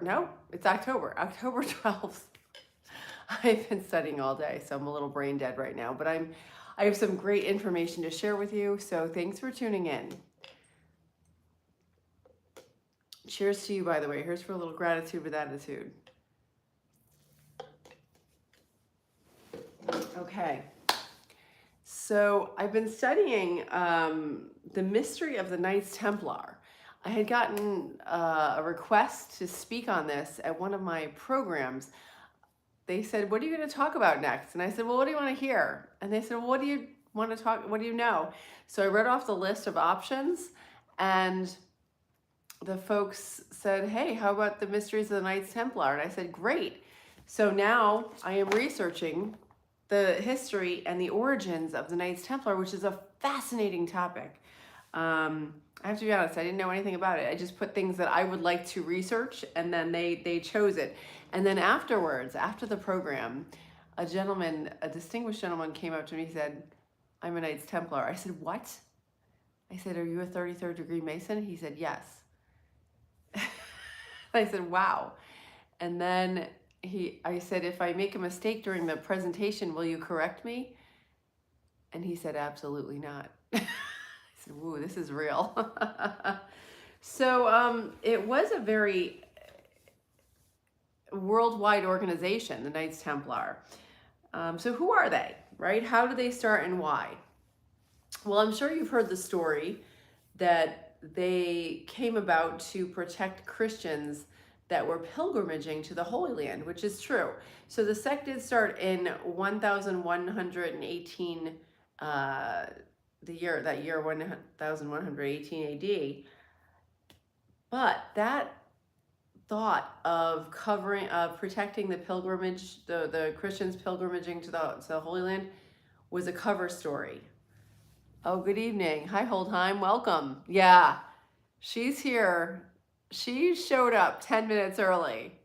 No, it's October 12th. I've been studying all day, so I'm a little brain dead right now, but I have some great information to share with you, so thanks for tuning in. Cheers to you, by the way. Here's for a little gratitude with attitude. Okay. So I've been studying the mystery of the Knights Templar. I had gotten a request to speak on this at one of my programs. They said, "What are you going to talk about next?" And I said, "Well, what do you want to hear?" And they said, "Well, what do you want to talk? What do you know?" So I read off the list of options, and the folks said, "Hey, how about the mysteries of the Knights Templar?" And I said, "Great." So now I am researching the history and the origins of the Knights Templar, which is a fascinating topic. I have to be honest, I didn't know anything about it. I just put things that I would like to research, and then they chose it. And then afterwards, after the program, a distinguished gentleman came up to me and said, "I'm a Knights Templar." I said, "What?" I said, "Are you a 33rd degree Mason?" He said, "Yes." I said, "Wow." And then I said, "If I make a mistake during the presentation, will you correct me?" And he said, "Absolutely not." I said, "Woo, this is real." So it was a very worldwide organization, the Knights Templar. So who are they, right? How did they start and why? Well, I'm sure you've heard the story that they came about to protect Christians that were pilgrimaging to the Holy Land, which is true. So the sect did start in 1118, that year 1118 AD. But that thought of protecting the pilgrimage, the Christians pilgrimaging to the Holy Land, was a cover story. Oh, good evening. Hi, Holdheim. Welcome. Yeah, she's here. She showed up 10 minutes early.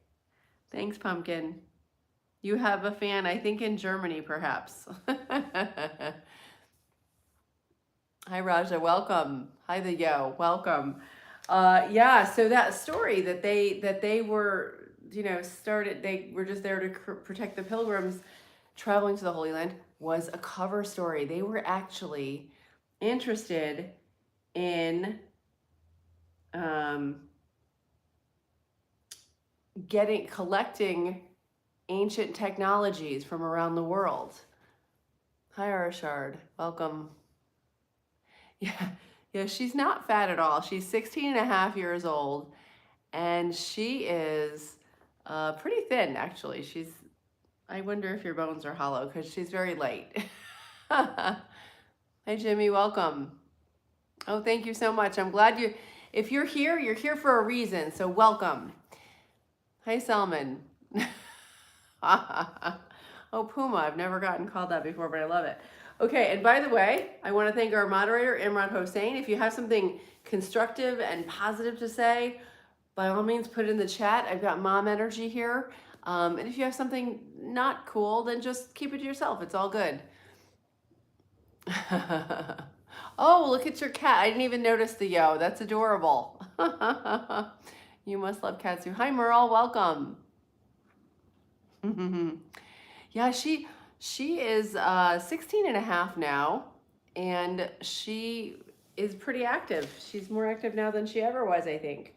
Thanks, Pumpkin. You have a fan, I think, in Germany, perhaps. Hi, Raja. Welcome. Hi, the yo. Welcome. Yeah. So that story that they were, started. They were just there to protect the pilgrims traveling to the Holy Land, was a cover story. They were actually interested in collecting ancient technologies from around the world. Hi, Arshard. Welcome. Yeah, she's not fat at all. She's 16 and a half years old, and she is pretty thin, actually. I wonder if your bones are hollow, because she's very light. Hi, Jimmy. Welcome. Oh, thank you so much. I'm glad if you're here for a reason, so welcome. Hi, Salman. Oh, Puma. I've never gotten called that before, but I love it. Okay, and by the way, I want to thank our moderator, Imran Hossain. If you have something constructive and positive to say, by all means, put it in the chat. I've got mom energy here. And if you have something not cool, then just keep it to yourself. It's all good. Oh, look at your cat. I didn't even notice the yo. That's adorable. You must love cats too. Hi, Merle. Welcome. Yeah, she is 16 and a half now, and she is pretty active. She's more active now than she ever was, I think.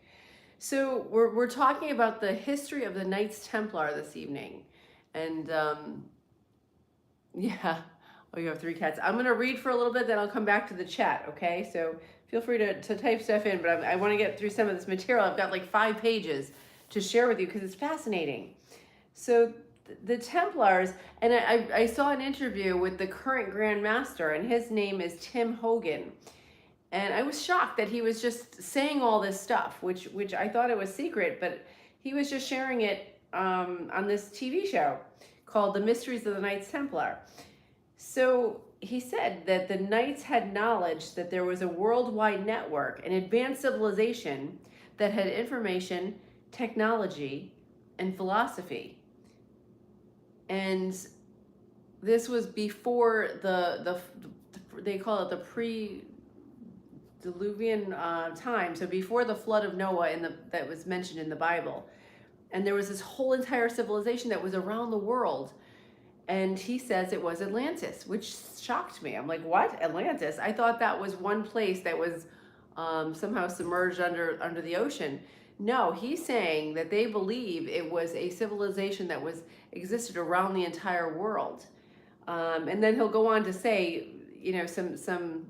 So we're talking about the history of the Knights Templar this evening. And yeah, oh, you have 3 cats. I'm going to read for a little bit, then I'll come back to the chat, okay? So feel free to type stuff in, but I want to get through some of this material. I've got like 5 pages to share with you because it's fascinating. So the Templars, and I saw an interview with the current Grand Master, and his name is Tim Hogan. And I was shocked that he was just saying all this stuff, which I thought it was secret, but he was just sharing it on this TV show called The Mysteries of the Knights Templar. So he said that the Knights had knowledge that there was a worldwide network, an advanced civilization that had information, technology, and philosophy. And this was before they call it the pre-Diluvian time, so before the flood of Noah that was mentioned in the Bible. And there was this whole entire civilization that was around the world. And he says it was Atlantis, which shocked me. I'm like, what? Atlantis? I thought that was one place that was somehow submerged under the ocean. No, he's saying that they believe it was a civilization that was existed around the entire world. And then he'll go on to say, some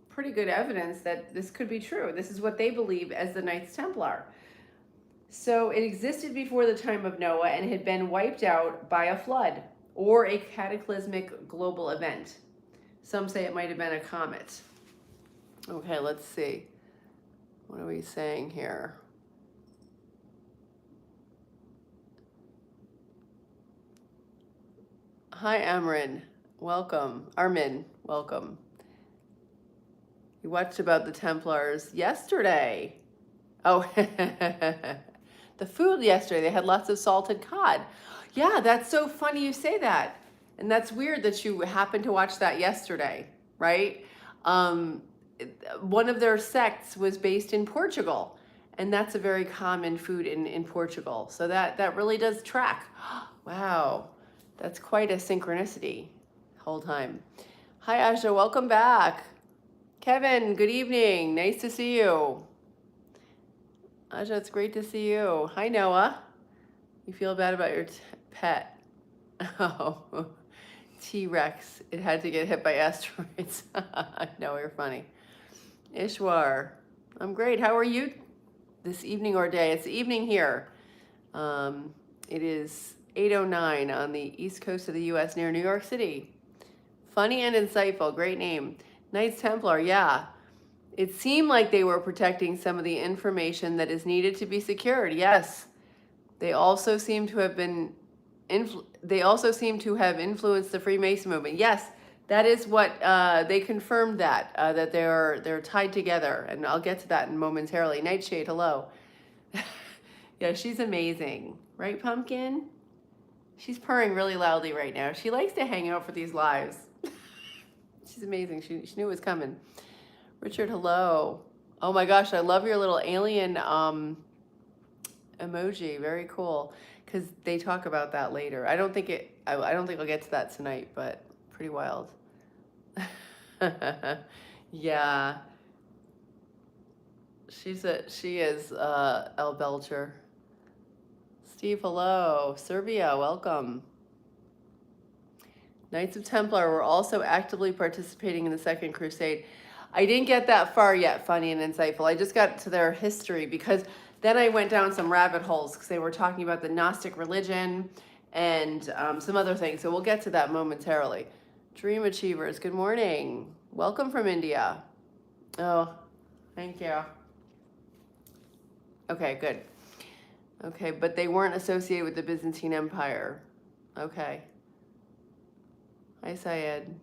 pretty good evidence that this could be true. This is what they believe as the Knights Templar. So it existed before the time of Noah and had been wiped out by a flood or a cataclysmic global event. Some say it might have been a comet. Okay, let's see. What are we saying here? Hi, Amrin. Welcome. Armin, welcome. You watched about the Templars yesterday. Oh, the food yesterday. They had lots of salted cod. Yeah, that's so funny you say that. And that's weird that you happened to watch that yesterday, right? One of their sects was based in Portugal, and that's a very common food in Portugal. So that really does track. Wow, that's quite a synchronicity whole time. Hi, Aja, welcome back. Kevin, good evening. Nice to see you. Aja, it's great to see you. Hi, Noah. You feel bad about your pet? Oh, T-Rex. It had to get hit by asteroids. No, you're funny. Ishwar, I'm great. How are you this evening or day? It's evening here. It is 8:09 on the east coast of the U.S. near New York City. Funny and insightful. Great name. Knights Templar, yeah. It seemed like they were protecting some of the information that is needed to be secured. Yes. They also seem to have been influenced the Freemason movement. Yes, that is what they confirmed that they're tied together, and I'll get to that momentarily. Nightshade, hello. Yeah, she's amazing, right, Pumpkin? She's purring really loudly right now. She likes to hang out for these lives. She's amazing. She knew it was coming. Richard, hello. Oh my gosh, I love your little alien emoji. Very cool. Because they talk about that later. I don't think I'll get to that tonight, but pretty wild. Yeah. She is El Belcher. Steve, hello. Serbia, welcome. Knights of Templar were also actively participating in the Second Crusade. I didn't get that far yet, funny and insightful. I just got to their history because then I went down some rabbit holes because they were talking about the Gnostic religion and some other things. So we'll get to that momentarily. Dream Achievers, good morning. Welcome from India. Oh, thank you. Okay, good. Okay, but they weren't associated with the Byzantine Empire. Okay. Hi, Syed.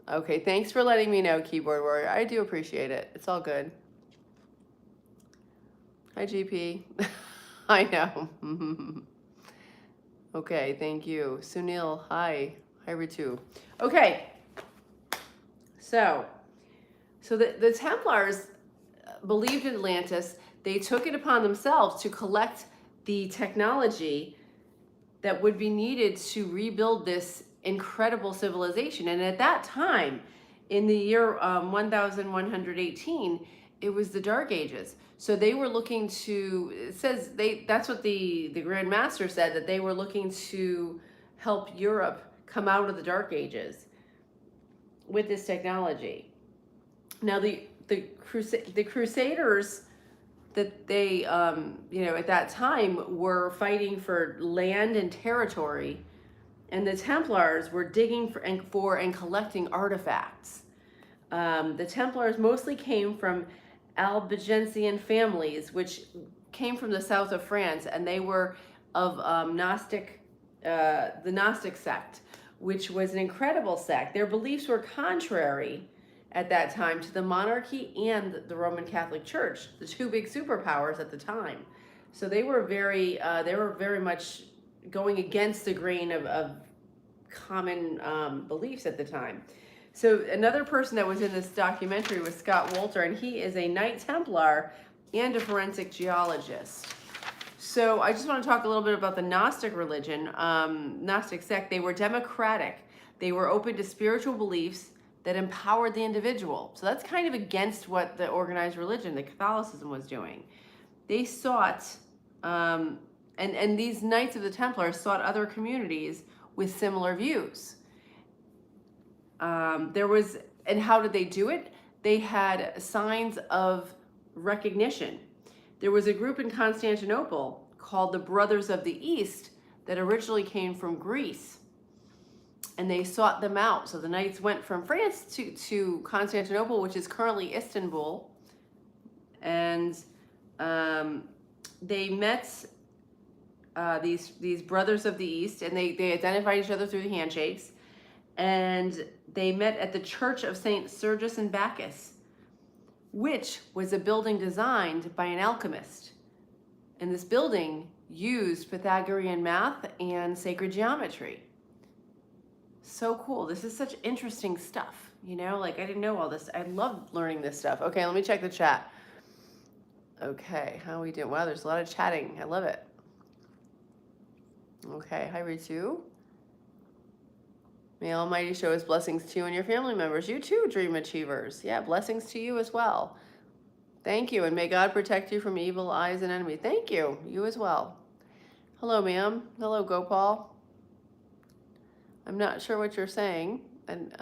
Okay, thanks for letting me know, Keyboard Warrior. I do appreciate it. It's all good. Hi, GP. I know. Okay, thank you. Sunil, hi. Hi, Ritu. Okay, so the Templars believed in Atlantis. They took it upon themselves to collect the technology that would be needed to rebuild this incredible civilization. And at that time, in the year 1118, it was the Dark Ages. So they were looking to, it says that's what the Grand Master said, that they were looking to help Europe come out of the Dark Ages with this technology. Now the Crusaders that they, at that time were fighting for land and territory, and the Templars were digging for and collecting artifacts. The Templars mostly came from Albigensian families, which came from the south of France, and they were of the Gnostic sect, which was an incredible sect. Their beliefs were contrary at that time to the monarchy and the Roman Catholic Church, the two big superpowers at the time. So they were very much going against the grain of common beliefs at the time. So another person that was in this documentary was Scott Wolter, and he is a Knight Templar and a forensic geologist. So I just want to talk a little bit about the Gnostic religion, Gnostic sect. They were democratic. They were open to spiritual beliefs that empowered the individual. So that's kind of against what the organized religion, the Catholicism, was doing. They sought, and these Knights of the Templars sought other communities with similar views. And how did they do it? They had signs of recognition. There was a group in Constantinople called the Brothers of the East that originally came from Greece, and they sought them out. So the knights went from France to Constantinople, which is currently Istanbul, and they met these Brothers of the East, and they identified each other through the handshakes, and they met at the Church of St. Sergius and Bacchus, which was a building designed by an alchemist. And this building used Pythagorean math and sacred geometry. So cool. This is such interesting stuff, you know, like I didn't know all this. I love learning this stuff. Okay, let me check the chat. Okay, how are we doing? Wow, there's a lot of chatting. I love it. Okay, hi Ritu. May Almighty show his blessings to you and your family members. You too, dream achievers. Yeah, blessings to you as well. Thank you, and may God protect you from evil eyes and enemies. Thank you. You as well. Hello, ma'am. Hello, Gopal. I'm not sure what you're saying. And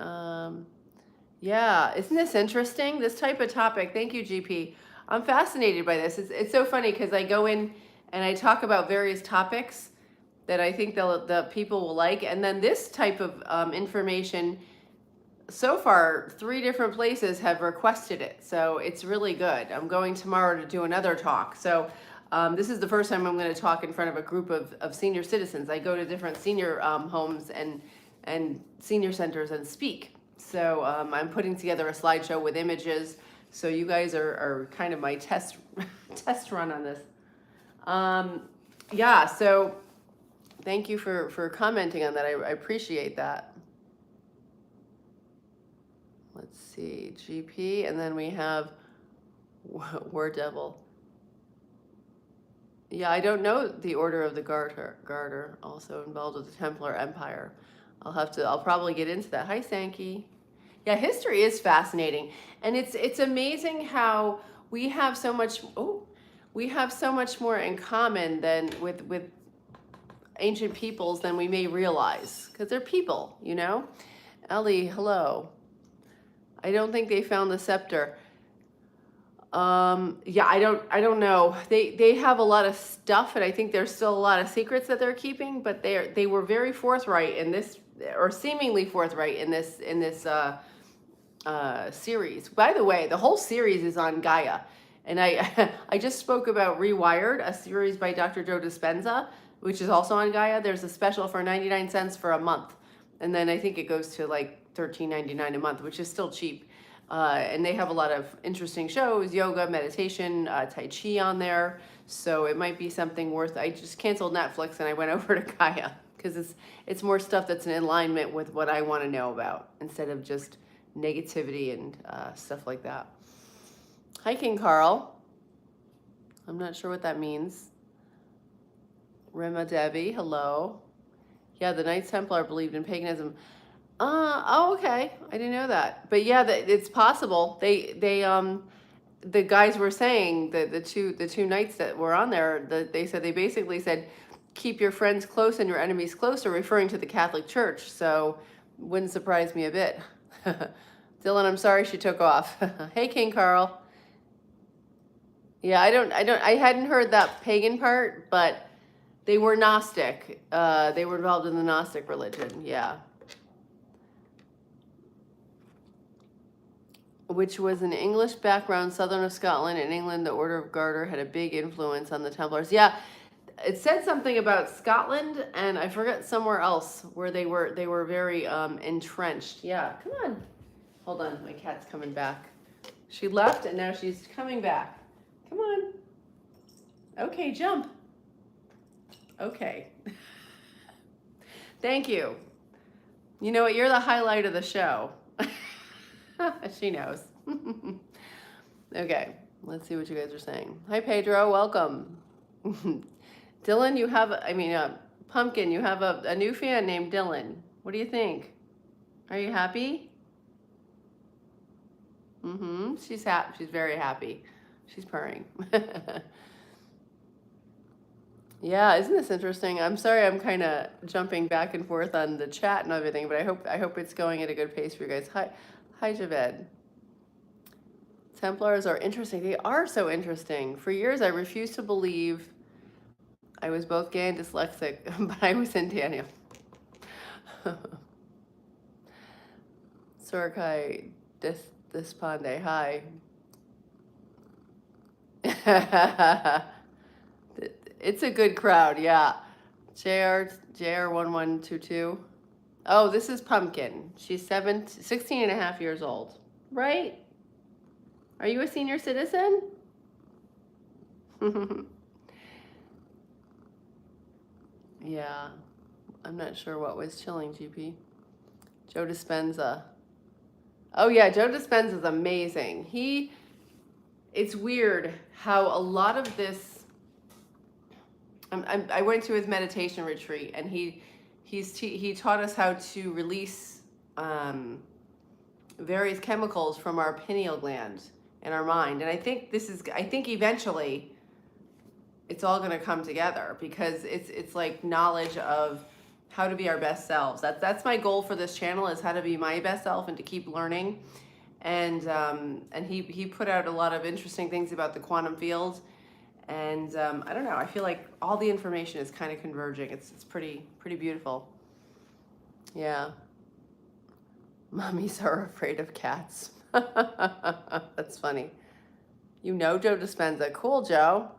yeah, isn't this interesting? This type of topic. Thank you, GP. I'm fascinated by this. It's so funny because I go in and I talk about various topics that I think the people will like. And then this type of information, so far, 3 different places have requested it. So it's really good. I'm going tomorrow to do another talk. So this is the first time I'm going to talk in front of a group of senior citizens. I go to different senior homes and senior centers and speak. So I'm putting together a slideshow with images. So you guys are kind of my test run on this. Yeah, so thank you for commenting on that. I appreciate that. Let's see, GP, and then we have War Devil. Yeah, I don't know the Order of the Garter, also involved with the Templar Empire. I'll probably get into that. Hi, Sankey. Yeah, history is fascinating, and it's amazing how we have so much. We have so much more in common than with ancient peoples than we may realize, because they're people, you know. Ellie, hello. I don't think they found the scepter. Yeah, I don't know. They have a lot of stuff, and I think there's still a lot of secrets that they're keeping. But they were very forthright in this, or seemingly forthright in this series. By the way, the whole series is on Gaia, and I just spoke about Rewired, a series by Dr. Joe Dispenza, which is also on Gaia. There's a special for 99 cents for a month, and then I think it goes to like $13.99 a month, which is still cheap. And they have a lot of interesting shows, yoga, meditation, Tai Chi on there. So it might be something worth. I just canceled Netflix and I went over to Gaia because it's more stuff that's in alignment with what I want to know about instead of just negativity and stuff like that. Hi, King Carl. I'm not sure what that means. Rema Devi, hello. Yeah, the Knights Templar believed in paganism. Oh, okay. I didn't know that. But yeah, it's possible. The guys were saying that the two knights that were on there, they basically said, keep your friends close and your enemies closer, referring to the Catholic Church. So wouldn't surprise me a bit. Dylan, I'm sorry she took off. Hey, King Carl. Yeah, I hadn't heard that pagan part, but they were Gnostic. They were involved in the Gnostic religion. Yeah. Which was an English background, southern of Scotland. In England, the Order of Garter had a big influence on the Templars. Yeah, it said something about Scotland, and I forget somewhere else where they were very entrenched. Yeah, come on. Hold on, my cat's coming back. She left, and now she's coming back. Come on. Okay, jump. Okay. Thank you. You know what? You're the highlight of the show. She knows. Okay, let's see what you guys are saying. Hi, Pedro. Welcome. Dylan, you have, Pumpkin, you have a new fan named Dylan. What do you think? Are you happy? Mm-hmm. She's happy. She's very happy. She's purring. Yeah, isn't this interesting? I'm sorry I'm kind of jumping back and forth on the chat and everything, but I hope it's going at a good pace for you guys. Hi Javed. Templars are interesting. They are so interesting. For years I refused to believe I was both gay and dyslexic, but I was in Daniel. Sorkai Despande, hi. It's a good crowd, yeah. JR1122. Oh, this is Pumpkin. She's 16 and a half years old, right? Are you a senior citizen? Yeah, I'm not sure what was chilling, GP. Joe Dispenza. Oh yeah, Joe Dispenza is amazing. It's weird how a lot of this. I went to his meditation retreat, and he taught us how to release various chemicals from our pineal gland in our mind, and I think eventually it's all going to come together, because it's like knowledge of how to be our best selves. That's my goal for this channel, is how to be my best self and to keep learning. And he put out a lot of interesting things about the quantum field, and I don't know. I feel like all the information is kind of converging. It's pretty beautiful. Yeah. Mummies are afraid of cats. That's funny. You know Joe Dispenza. Cool, Joe.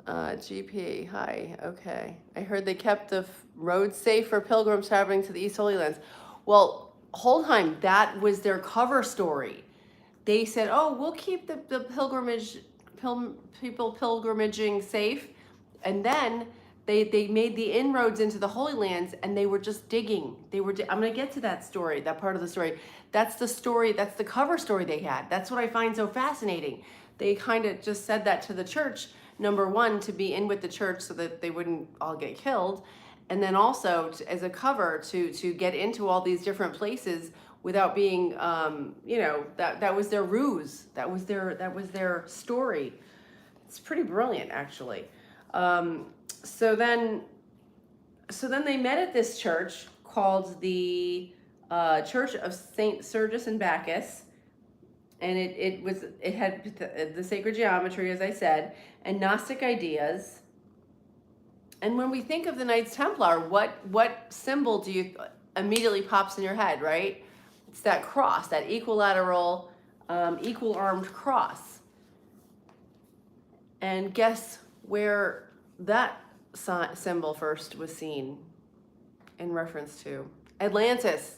GP, hi. Okay. I heard they kept the roads safe for pilgrims traveling to the East Holy Lands. Well, Holdheim, that was their cover story. They said, oh, we'll keep the people pilgrimaging safe. And then they made the inroads into the Holy Lands, and they were just digging. I'm going to get to that story, that part of the story. That's the story, that's the cover story they had. That's what I find so fascinating. They kind of just said that to the church, number one, to be in with the church so that they wouldn't all get killed. And then also as a cover to get into all these different places without being, that was their ruse. That was their story. It's pretty brilliant, actually. So then they met at this church called the Church of Saint Sergius and Bacchus, and it had the sacred geometry, as I said, and Gnostic ideas. And when we think of the Knights Templar, what symbol do you immediately pops in your head, right? It's that cross, that equilateral, equal-armed cross. And guess where that symbol first was seen in reference to? Atlantis.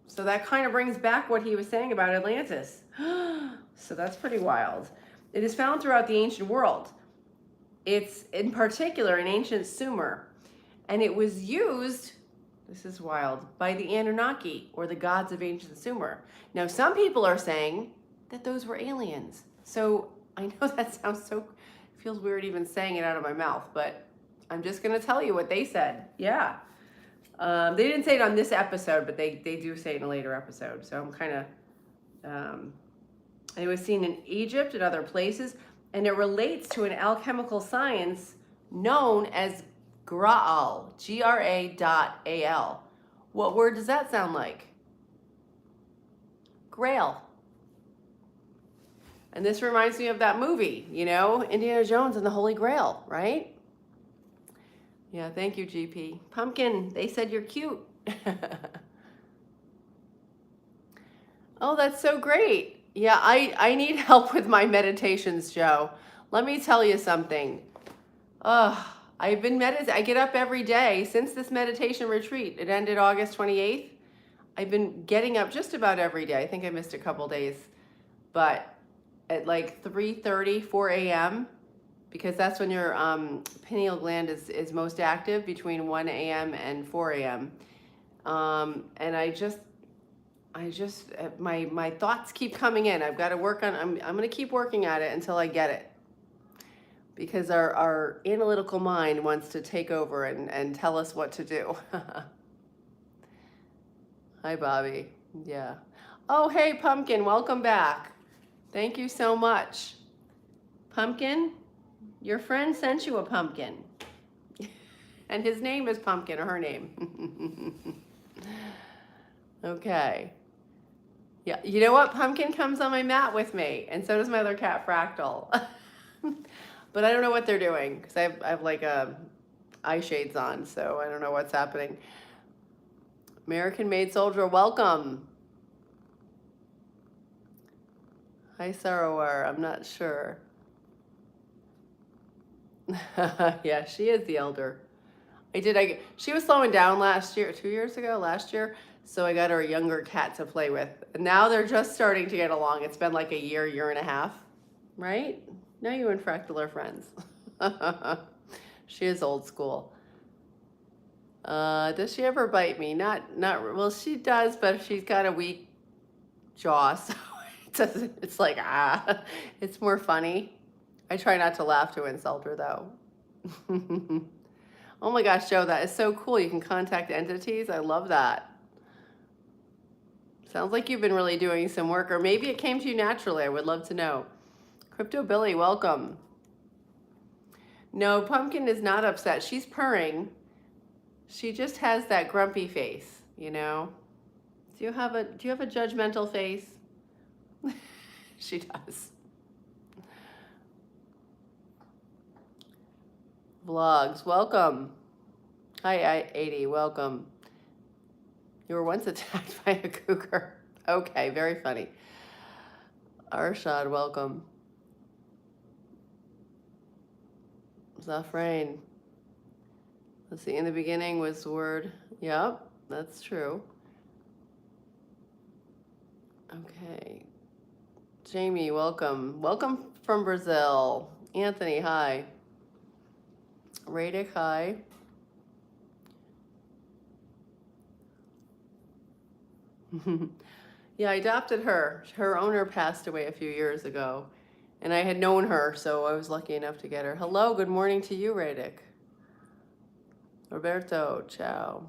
So that kind of brings back what he was saying about Atlantis. So that's pretty wild. It is found throughout the ancient world. It's in particular in ancient Sumer, and it was used, this is wild, by the Anunnaki, or the gods of ancient Sumer. Now, some people are saying that those were aliens. So I know that feels weird even saying it out of my mouth, but I'm just going to tell you what they said. Yeah. They didn't say it on this episode, but they do say it in a later episode. So I'm kind of, it was seen in Egypt and other places, and it relates to an alchemical science known as Graal, Gra.al. What word does that sound like? Grail. And this reminds me of that movie, Indiana Jones and the Holy Grail, right? Yeah, thank you, GP. Pumpkin, they said you're cute. Oh, that's so great. Yeah, I need help with my meditations, Joe. Let me tell you something. I've been I get up every day since this meditation retreat. It ended August 28th. I've been getting up just about every day. I think I missed a couple days. But at like 3:30, 4 a.m., because that's when your pineal gland is most active, between 1 a.m. and 4 a.m. And I just my thoughts keep coming in. I've got to work on, I'm going to keep working at it until I get it. because our analytical mind wants to take over and tell us what to do. Hi, Bobby. Yeah. Oh, hey, Pumpkin, welcome back. Thank you so much. Pumpkin, your friend sent you a pumpkin. And his name is Pumpkin, or her name. Okay. Yeah, you know what? Pumpkin comes on my mat with me, and so does my other cat, Fractal. But I don't know what they're doing, because I have like eye shades on, so I don't know what's happening. American Made Soldier, welcome. Hi, Sarawar, I'm not sure. Yeah, she is the elder. She was slowing down last year, 2 years ago, last year, so I got her a younger cat to play with. And now they're just starting to get along. It's been like a year and a half, right? Now you and Fractal are friends. She is old school. Does she ever bite me? Well, she does, but she's got a weak jaw, so it's like, it's more funny. I try not to laugh to insult her, though. Oh my gosh, Joe, that is so cool. You can contact entities. I love that. Sounds like you've been really doing some work, or maybe it came to you naturally. I would love to know. Crypto Billy, welcome. No, Pumpkin is not upset. She's purring. She just has that grumpy face, you know? Do you have a judgmental face? She does. Vlogs, welcome. Hi, 80, welcome. You were once attacked by a cougar. Okay, very funny. Arshad, welcome. Zafrain. Let's see, in the beginning was the word. Yep, that's true. Okay. Jamie, welcome. Welcome from Brazil. Anthony, hi. Radic, hi. Yeah, I adopted her. Her owner passed away a few years ago, and I had known her, so I was lucky enough to get her. Hello, good morning to you, Radic. Roberto, ciao.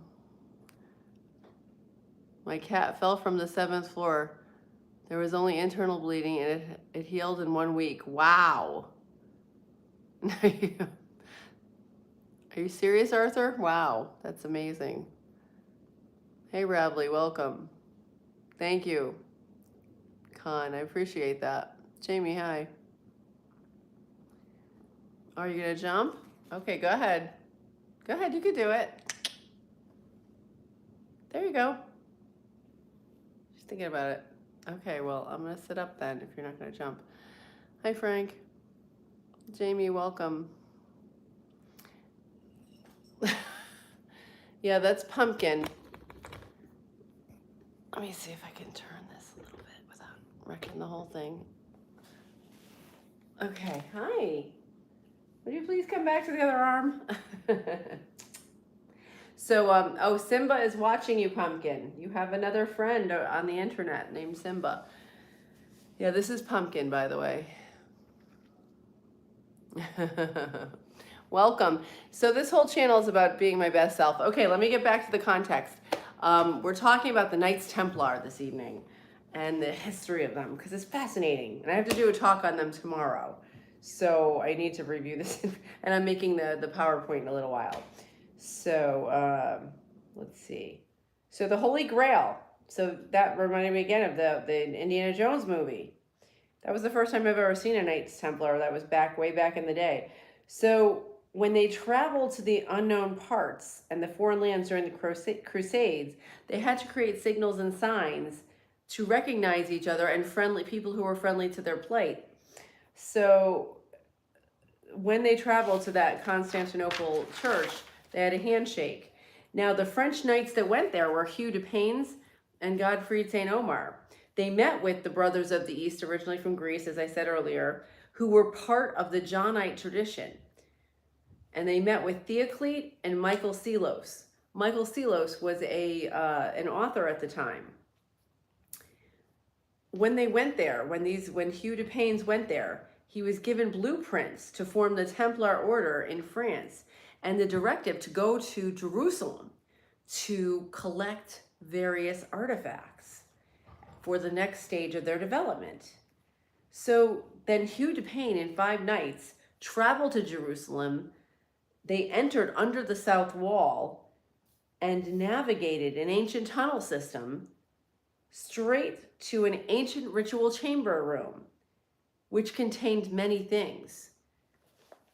My cat fell from the 7th floor. There was only internal bleeding, and it healed in 1 week. Wow. Are you serious, Arthur? Wow, that's amazing. Hey, Rabley, welcome. Thank you, Con. I appreciate that. Jamie, hi. Are you gonna jump? Okay, go ahead. Go ahead, you can do it. There you go. She's thinking about it. Okay, well, I'm gonna sit up then if you're not gonna jump. Hi, Frank. Jamie, welcome. Yeah, that's Pumpkin. Let me see if I can turn this a little bit without wrecking the whole thing. Okay, hi. Would you please come back to the other arm? So, oh, Simba is watching you, Pumpkin. You have another friend on the internet named Simba. Yeah, this is Pumpkin, by the way. Welcome. So this whole channel is about being my best self. Okay, let me get back to the context. We're talking about the Knights Templar this evening and the history of them, because it's fascinating. And I have to do a talk on them tomorrow. So I need to review this. And I'm making the PowerPoint in a little while. So let's see. So the Holy Grail. So that reminded me again of the Indiana Jones movie. That was the first time I've ever seen a Knights Templar. That was way back in the day. So when they traveled to the unknown parts and the foreign lands during the Crusades, they had to create signals and signs to recognize each other and people who were friendly to their plight. So when they traveled to that Constantinople church, they had a handshake. Now, the French knights that went there were Hugh de Payens and Godfried Saint Omer. They met with the Brothers of the East, originally from Greece, as I said earlier, who were part of the Johnite tradition. And they met with Theoclete and Michael Psellos. Michael Psellos was an author at the time. When they went there, when Hugh de Payens went there, he was given blueprints to form the Templar Order in France and the directive to go to Jerusalem to collect various artifacts for the next stage of their development. So then Hugh DePayne, in 5 nights, traveled to Jerusalem. They entered under the south wall and navigated an ancient tunnel system straight to an ancient ritual chamber room, which contained many things.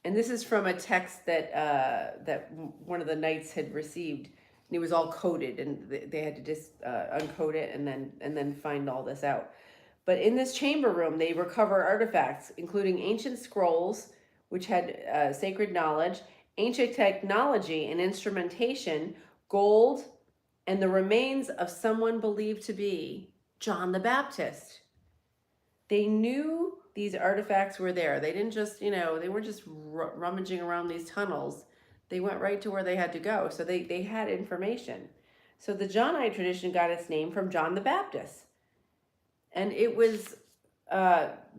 And this is from a text that one of the knights had received, and it was all coded, and they had to just uncode it and then find all this out. But in this chamber room, they recover artifacts, including ancient scrolls, which had sacred knowledge, ancient technology and instrumentation, gold, and the remains of someone believed to be John the Baptist. They knew these artifacts were there. They didn't just, they weren't just rummaging around these tunnels. They went right to where they had to go. So they had information. So the Johnite tradition got its name from John the Baptist. And it was,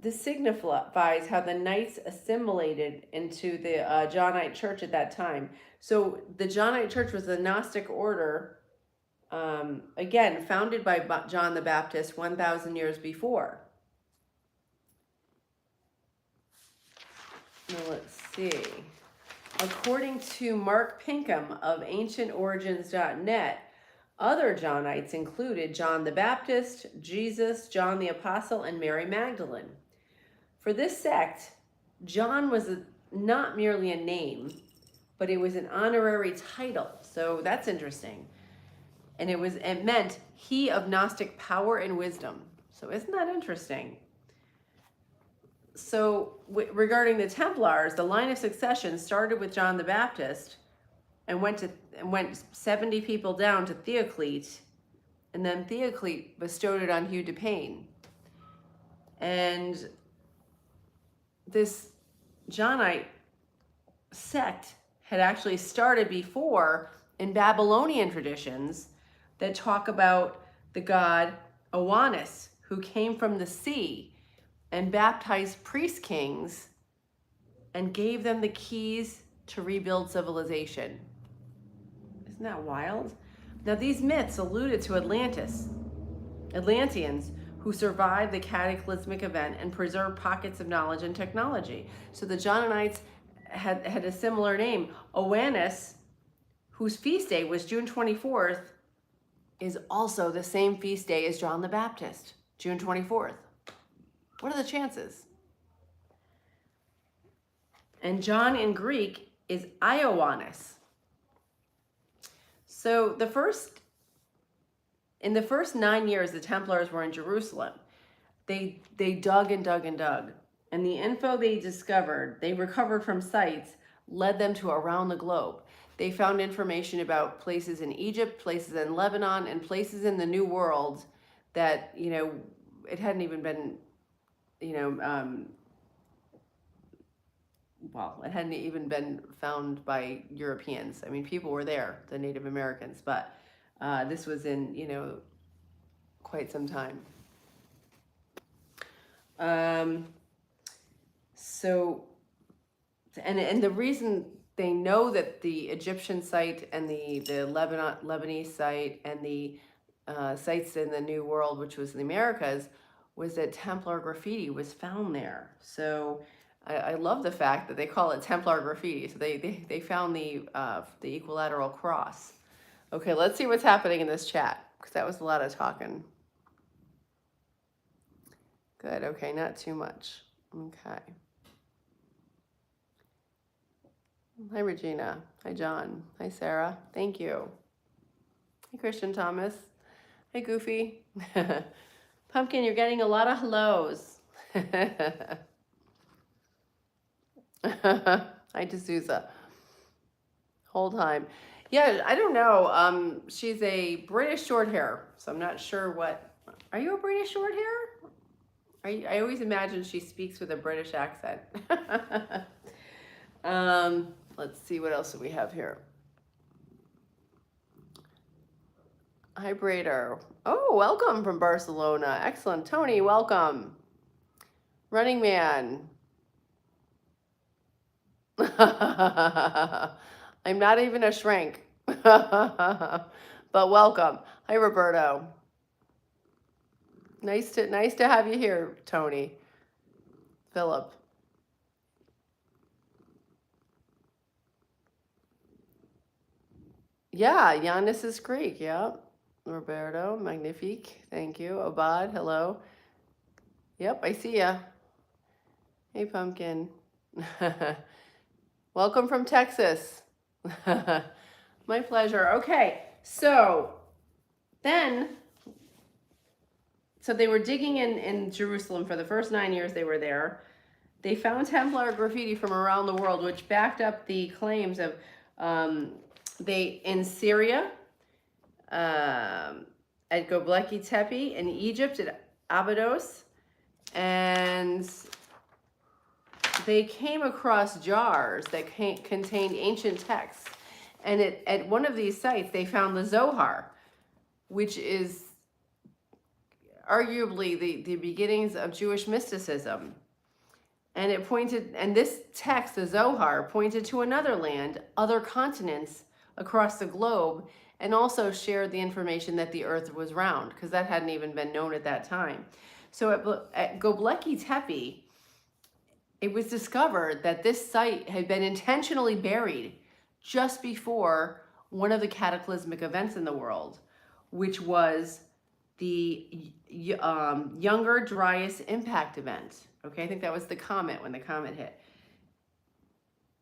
this signifies how the Knights assimilated into the Johnite church at that time. So the Johnite church was a Gnostic order, again, founded by John the Baptist 1,000 years before. Now let's see. According to Mark Pinkham of AncientOrigins.net, other Johnites included John the Baptist, Jesus, John the Apostle, and Mary Magdalene. For this sect, John was not merely a name, but it was an honorary title. So that's interesting. And it meant he of Gnostic power and wisdom. So isn't that interesting? So regarding the Templars, the line of succession started with John the Baptist and went 70 people down to Theoclete, and then Theoclete bestowed it on Hugh DePayne. And this Johnite sect had actually started before in Babylonian traditions that talk about the god Oannes, who came from the sea and baptized priest kings and gave them the keys to rebuild civilization. Isn't that wild? Now, these myths alluded to Atlanteans who survived the cataclysmic event and preserved pockets of knowledge and technology. So the Johnnites had a similar name. Oannes, whose feast day was June 24th, is also the same feast day as John the Baptist, June 24th. What are the chances? And John in Greek is Ioannis. So in the first 9 years the Templars were in Jerusalem, they dug and dug and dug. And the info they recovered from sites, led them to around the globe. They found information about places in Egypt, places in Lebanon, and places in the New World that, it hadn't even been, it hadn't even been found by Europeans. I mean, people were there, the Native Americans, but this was in, quite some time. And the reason they know that the Egyptian site and the Lebanese site and the sites in the New World, which was the Americas, was that Templar graffiti was found there. So I love the fact that they call it Templar graffiti. So they found the equilateral cross. Okay, let's see what's happening in this chat, because that was a lot of talking. Good, okay, not too much. Okay. Hi, Regina. Hi, John. Hi, Sarah. Thank you. Hi, Christian Thomas. Hi, Goofy. Pumpkin, you're getting a lot of hellos. Hi, D'Souza. Whole time. Yeah, I don't know. She's a British short hair, so I'm not sure what. Are you a British short hair? I always imagine she speaks with a British accent. Let's see, what else do we have here? Hi, Brader. Oh, welcome from Barcelona. Excellent. Tony, welcome. Running Man. I'm not even a shrink. But welcome. Hi, Roberto. Nice to have you here, Tony. Philip. Yeah, Giannis is Greek. Yeah. Roberto, magnifique. Thank you. Obad, hello. Yep, I see ya. Hey, pumpkin. Welcome from Texas. My pleasure. Okay, then, so they were digging in Jerusalem for the first 9 years they were there. They found Templar graffiti from around the world, which backed up the claims of they in Syria, at Göbekli Tepe, in Egypt at Abydos, and they came across jars that contained ancient texts. And at one of these sites, they found the Zohar, which is arguably the beginnings of Jewish mysticism. And this text, the Zohar, pointed to another land, other continents across the globe, and also shared the information that the earth was round, because that hadn't even been known at that time. So at Göbekli Tepe, it was discovered that this site had been intentionally buried just before one of the cataclysmic events in the world, which was the Younger Dryas impact event. Okay, I think that was the comet, when the comet hit.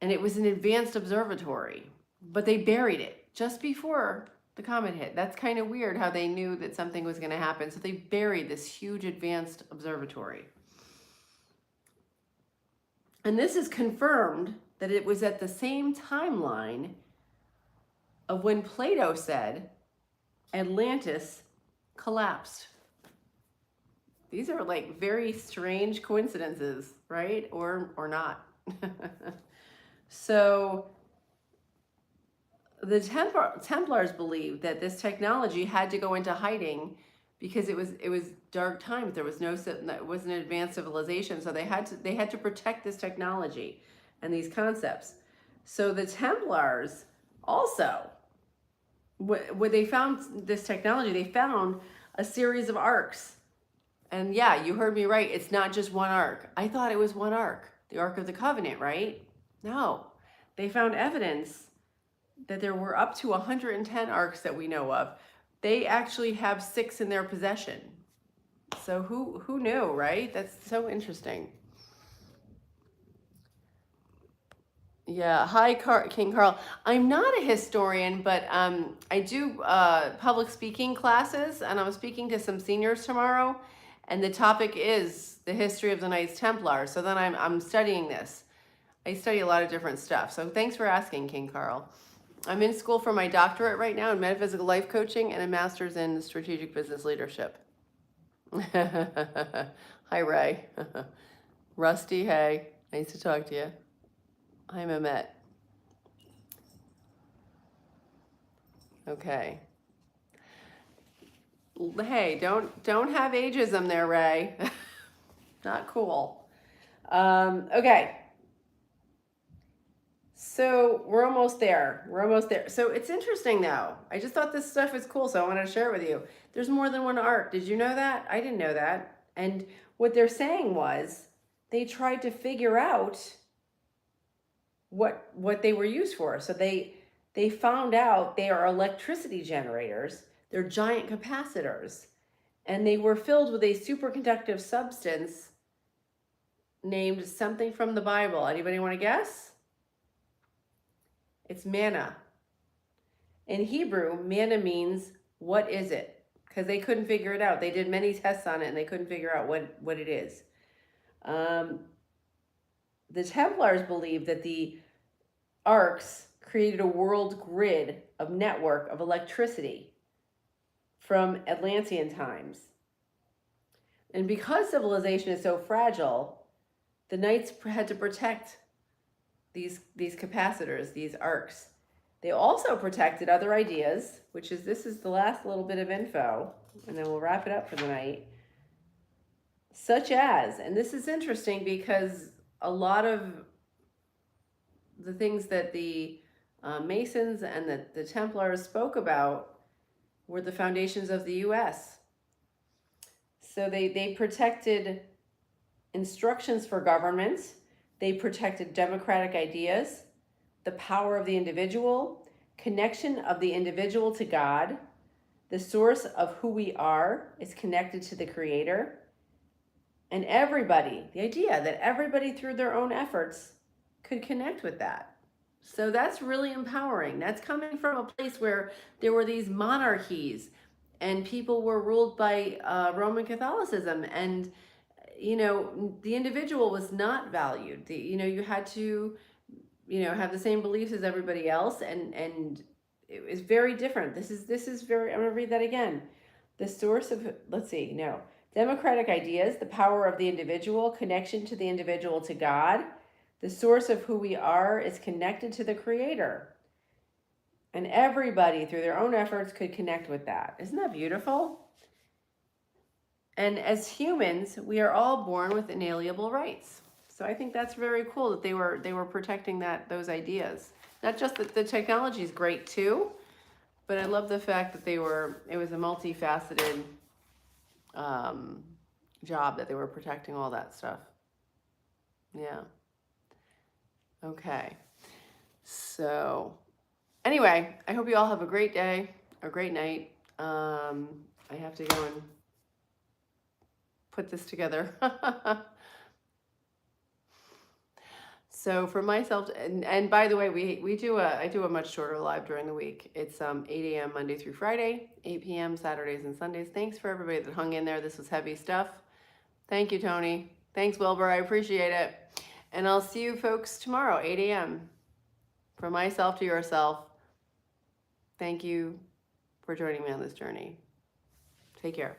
And it was an advanced observatory, but they buried it just before the comet hit. That's kind of weird how they knew that something was going to happen. So they buried this huge advanced observatory. And this is confirmed that it was at the same timeline of when Plato said Atlantis collapsed. These are like very strange coincidences, right? Or not. So the Templars believed that this technology had to go into hiding because it was dark times. There was it wasn't an advanced civilization, so they had to protect this technology and these concepts. So the Templars also, when they found this technology, they found a series of arcs. And yeah, you heard me right. It's not just one ark. I thought it was one ark, the Ark of the Covenant, right? No, they found evidence that there were up to 110 arks that we know of. They actually have 6 in their possession. So who knew, right? That's so interesting. Yeah. Hi, King Carl. I'm not a historian, but I do public speaking classes, and I'm speaking to some seniors tomorrow. And the topic is the history of the Knights Templar. So then I'm studying this. I study a lot of different stuff. So thanks for asking, King Carl. I'm in school for my doctorate right now in metaphysical life coaching and a master's in strategic business leadership. Hi, Ray. Rusty, hey. Nice to talk to you. Hi, Mehmet. Okay. Hey, don't have ageism there, Ray. Not cool. Okay. So we're almost there. So it's interesting though. I just thought this stuff is cool, so I wanted to share it with you. There's more than one arc. Did you know that? I didn't know that. And what they're saying was they tried to figure out what they were used for. So they found out they are electricity generators. They're giant capacitors. And they were filled with a superconductive substance named something from the Bible. Anybody want to guess? It's manna. In Hebrew, manna means, what is it? Because they couldn't figure it out. They did many tests on it and they couldn't figure out what it is. The Templars believed that the arcs created a world grid of network of electricity from Atlantean times. And because civilization is so fragile, the Knights had to protect these capacitors, these arcs. They also protected other ideas, this is the last little bit of info, and then we'll wrap it up for the night. Such as, and this is interesting because a lot of the things that the Masons and the Templars spoke about were the foundations of the U.S. So they protected instructions for government, they protected democratic ideas, the power of the individual, connection of the individual to God, the source of who we are is connected to the Creator, and everybody, the idea that everybody through their own efforts could connect with that. So that's really empowering. That's coming from a place where there were these monarchies and people were ruled by Roman Catholicism, and the individual was not valued. You had to have the same beliefs as everybody else, and it was very different. This is very, I'm going to read that again. The source of, let's see, no. Democratic ideas, the power of the individual, connection to the individual to God. The source of who we are is connected to the Creator. And everybody, through their own efforts, could connect with that. Isn't that beautiful? And as humans, we are all born with inalienable rights. So I think that's very cool that they were protecting those ideas. Not just that the technology is great too, but I love the fact that it was a multifaceted job, that they were protecting all that stuff. Yeah. Okay. So anyway, I hope you all have a great day or great night. I have to go and put this together. So for myself, and by the way, I do a much shorter live during the week. It's 8 a.m. Monday through Friday, 8 p.m. Saturdays and Sundays. Thanks for everybody that hung in there. This was heavy stuff. Thank you, Tony. Thanks, Wilbur. I appreciate it. And I'll see you folks tomorrow, 8 a.m. From myself to yourself, thank you for joining me on this journey. Take care.